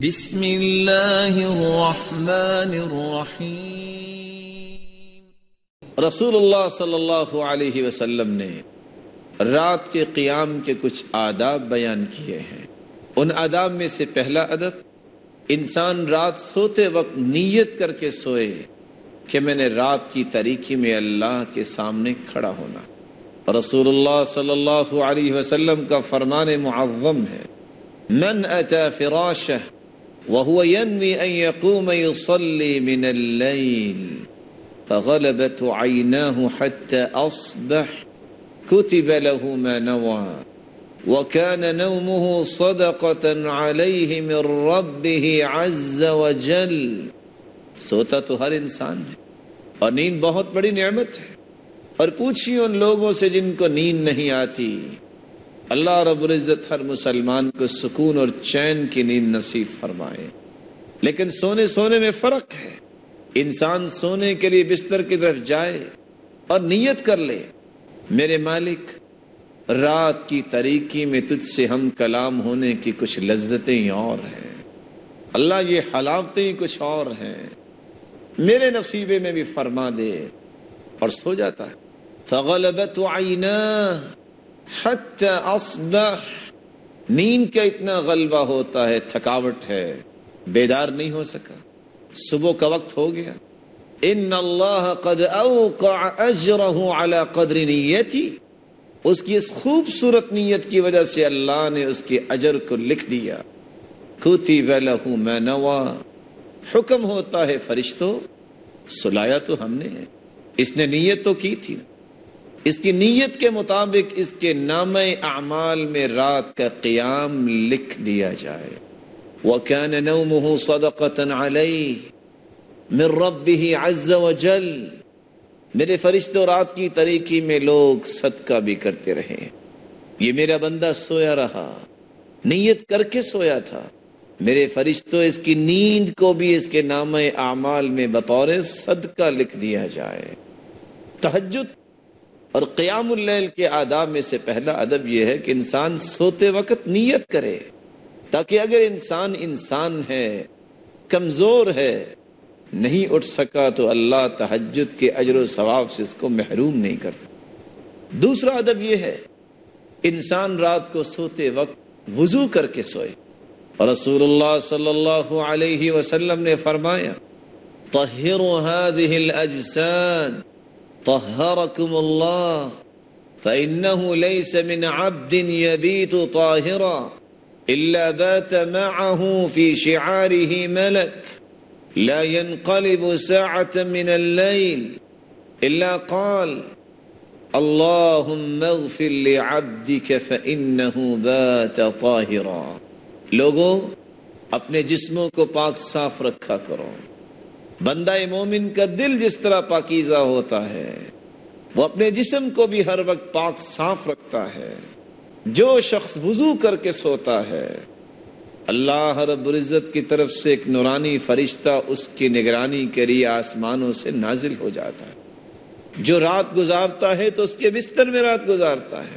بسم اللہ الرحمن الرحیم۔ رسول اللہ صلی اللہ علیہ وسلم نے رات کے قیام کے کچھ آداب بیان کیے ہیں۔ ان آداب میں سے پہلا ادب، انسان رات سوتے وقت نیت کر کے سوئے کہ میں نے رات کی تاریکی میں اللہ کے سامنے کھڑا ہونا۔ رسول اللہ صلی اللہ علیہ وسلم کا فرمان معظم ہے، من اتی فراشہ وهو ينوي أن يقوم يصلي من الليل فغلبت عيناه حتى أصبح كتب له ما نوى وكان نومه صدقة عليه من ربه عز وجل۔ سوتا تو ہر انسان ہے اور نیند بہت بڑی نعمت ہے، اور پوچھئے ان لوگوں سے جن کو نیند نہیں آتی۔ اللہ رب العزت ہر مسلمان کو سکون اور چین کی نیند نصیب فرمائے، لیکن سونے میں فرق ہے۔ انسان سونے کے لیے بستر کی طرف جائے اور نیت کر لے، میرے مالک رات کی تاریکی میں تجھ سے ہم کلام ہونے کی کچھ لذتیں اور ہیں، اللہ یہ حلاوتیں کچھ اور ہیں، میرے نصیبے میں بھی فرما دے، اور سو جاتا ہے۔ فغلبت عیناہ حتی اصبح، نیند کا اتنا غلبہ ہوتا ہے، تھکاوٹ ہے، بیدار نہیں ہو سکا، صبح کا وقت ہو گیا۔ ان اللہ قد اوقع اجرہ علی قدر نیتی، اس کی اس خوبصورت نیت کی وجہ سے اللہ نے اس کے اجر کو لکھ دیا۔ کتب لہ ما نوی، حکم ہوتا ہے فرشتوں، سلایا تو ہم نے ہے، اس نے نیت تو کی تھی، اس کی نیت کے مطابق اس کے نامہ اعمال میں رات کا قیام لکھ دیا جائے۔ وَكَانَ نَوْمُهُ صَدَقَةً عَلَيْهِ مِن رَبِّهِ عَزَّ وَجَلَّ، میرے فرشتوں رات کی تاریکی میں لوگ صدقہ بھی کرتے رہے، یہ میرا بندہ سویا رہا، نیت کر کے سویا تھا، میرے فرشتوں اس کی نیند کو بھی اس کے نامہ اعمال میں بطور صدقہ لکھ دیا جائے۔ تہجد اور قیام اللیل کے آداب میں سے پہلا ادب یہ ہے کہ انسان سوتے وقت نیت کرے، تاکہ اگر انسان ہے، کمزور ہے، نہیں اٹھ سکا تو اللہ تہجد کے اجر و ثواب سے اس کو محروم نہیں کرتا۔ دوسرا ادب یہ ہے، انسان رات کو سوتے وقت وضو کر کے سوئے، اور رسول اللہ صلی اللہ علیہ وسلم نے فرمایا، طہروا هذه الاجساد طہرکم اللہ فإنه ليس من عبد يبيت طاہرا إلا بات معه في شعاره ملك لا ينقلب ساعة من الليل إلا قال اللهم اغفر لعبدك فإنه بات طاہرا۔ لوگوں اپنے جسموں کو پاک صاف رکھا کرو، بندہ مومن کا دل جس طرح پاکیزہ ہوتا ہے وہ اپنے جسم کو بھی ہر وقت پاک صاف رکھتا ہے۔ جو شخص وضو کر کے سوتا ہے، اللہ رب العزت کی طرف سے ایک نورانی فرشتہ اس کی نگرانی کے لیے آسمانوں سے نازل ہو جاتا ہے۔ جو رات گزارتا ہے تو اس کے بستر میں رات گزارتا ہے،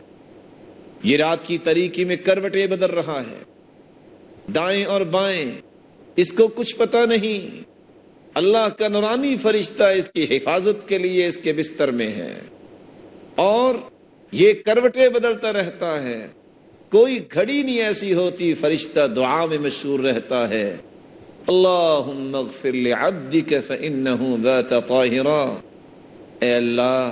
یہ رات کی تاریکی میں کروٹیں بدل رہا ہے، دائیں اور بائیں، اس کو کچھ پتہ نہیں، اللہ کا نورانی فرشتہ اس کی حفاظت کے لیے اس کے بستر میں ہے، اور یہ کروٹیں بدلتا رہتا ہے، کوئی گھڑی نہیں ایسی ہوتی فرشتہ دعا میں مشغول رہتا ہے، اللہم اغفر لعبدک فإنہ بات طاہرا، اے اللہ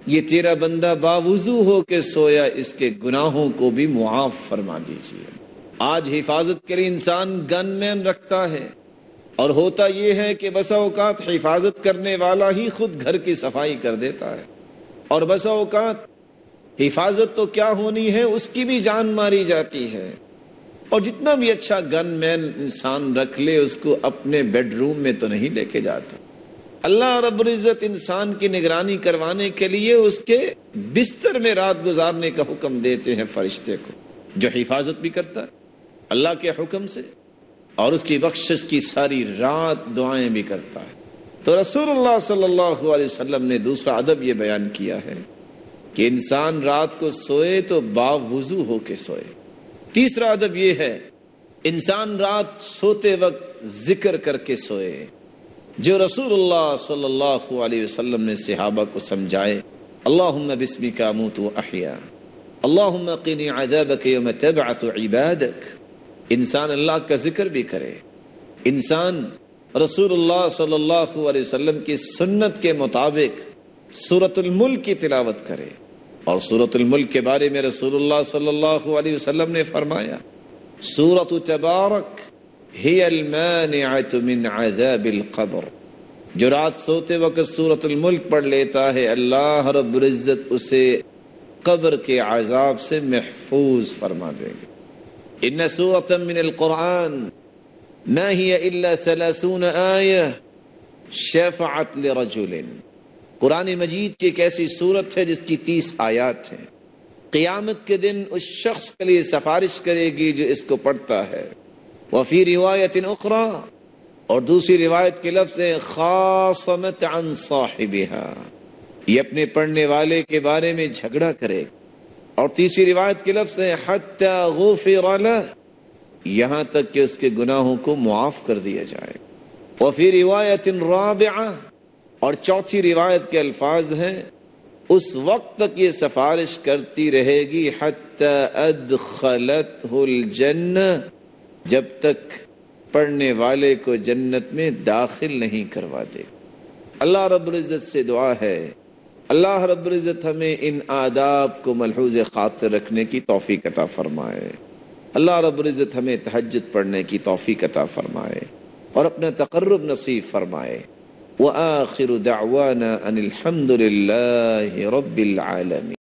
یہ تیرا بندہ باوضو ہو کے سویا، اس کے گناہوں کو بھی معاف فرما دیجیے۔ آج حفاظت کے لیے انسان گن مین رکھتا ہے، اور ہوتا یہ ہے کہ بسا اوقات حفاظت کرنے والا ہی خود گھر کی صفائی کر دیتا ہے، اور بسا اوقات حفاظت تو کیا ہونی ہے اس کی بھی جان ماری جاتی ہے، اور جتنا بھی اچھا گن مین انسان رکھ لے اس کو اپنے بیڈ روم میں تو نہیں لے کے جاتا۔ اللہ رب العزت انسان کی نگرانی کروانے کے لیے اس کے بستر میں رات گزارنے کا حکم دیتے ہیں فرشتے کو، جو حفاظت بھی کرتا ہے اللہ کے حکم سے، اور اس کی بخشش کی ساری رات دعائیں بھی کرتا ہے۔ تو رسول اللہ صلی اللہ علیہ وسلم نے دوسرا ادب یہ بیان کیا ہے کہ انسان رات کو سوئے تو باوضو ہو کے سوئے۔ تیسرا ادب یہ ہے انسان رات سوتے وقت ذکر کر کے سوئے، جو رسول اللہ صلی اللہ علیہ وسلم نے صحابہ کو سمجھائے۔ اللہم بسمک اموت و احیا، اللہم قنی عذابک یوم تبعث عبادک۔ انسان اللہ کا ذکر بھی کرے، انسان رسول اللہ صلی اللہ علیہ وسلم کی سنت کے مطابق سورۃ الملک کی تلاوت کرے۔ اور سورۃ الملک کے بارے میں رسول اللہ صلی اللہ علیہ وسلم نے فرمایا، سورۃ تبارک ہی المانعۃ من عذاب القبر۔ جو رات سوتے وقت سورۃ الملک پڑھ لیتا ہے، اللہ رب العزت اسے قبر کے عذاب سے محفوظ فرما دیں گے۔ ان سورۃ من القرآن ما هي الا 30 آیہ شفعت لرجل۔ قرآن مجید کی ایک ایسی سورت ہے جس کی 30 آیات ہیں، قیامت کے دن اس شخص کے لیے سفارش کرے گی جو اس کو پڑھتا ہے۔ وفی روایت اخری، اور دوسری روایت کے لفظ ہے خاصمت عن صاحبها، یہ اپنے پڑھنے والے کے بارے میں جھگڑا کرے گا۔ اور تیسری روایت کے لفظ ہے حتی غفر لہ، یہاں تک کہ اس کے گناہوں کو معاف کر دیا جائے۔ وفی روایت رابعہ، اور چوتھی روایت کے الفاظ ہیں اس وقت تک یہ سفارش کرتی رہے گی حتی ادخلتہ الجنہ، جب تک پڑھنے والے کو جنت میں داخل نہیں کروا دے۔ اللہ رب العزت سے دعا ہے اللہ رب العزت ہمیں ان آداب کو ملحوظ خاطر رکھنے کی توفیق عطا فرمائے۔ اللہ رب العزت ہمیں تہجد پڑھنے کی توفیق عطا فرمائے اور اپنا تقرب نصیب فرمائے۔ وآخر دعوانا ان الحمد للہ رب العالمین۔